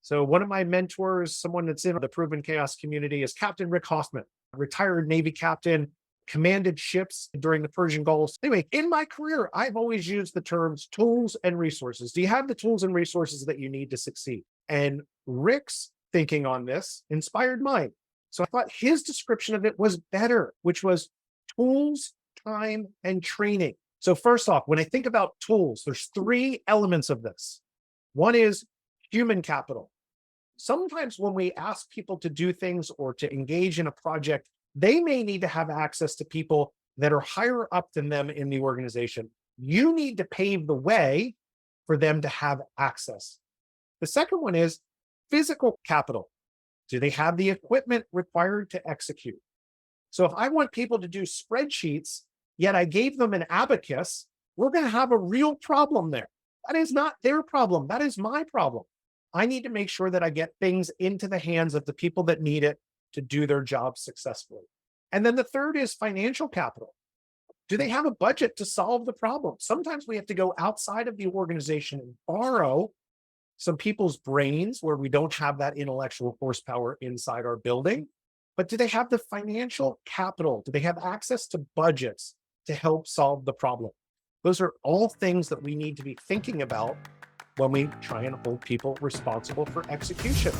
So one of my mentors, someone that's in the proven chaos community, is Captain Rick Hoffman, retired Navy captain, commanded ships during the Persian Gulf. Anyway, in my career, I've always used the terms tools and resources. Do you have the tools and resources that you need to succeed? And Rick's thinking on this inspired mine. So I thought his description of it was better, which was tools, time, and training. So first off, when I think about tools, there's three elements of this. One is human capital. Sometimes when we ask people to do things or to engage in a project, they may need to have access to people that are higher up than them in the organization. You need to pave the way for them to have access. The second one is physical capital. Do they have the equipment required to execute? So if I want people to do spreadsheets, yet I gave them an abacus, we're going to have a real problem there. That is not their problem. That is my problem. I need to make sure that I get things into the hands of the people that need it to do their jobs successfully. And then the third is financial capital. Do they have a budget to solve the problem? Sometimes we have to go outside of the organization and borrow some people's brains where we don't have that intellectual horsepower inside our building. But do they have the financial capital? Do they have access to budgets to help solve the problem? Those are all things that we need to be thinking about when we try and hold people responsible for execution.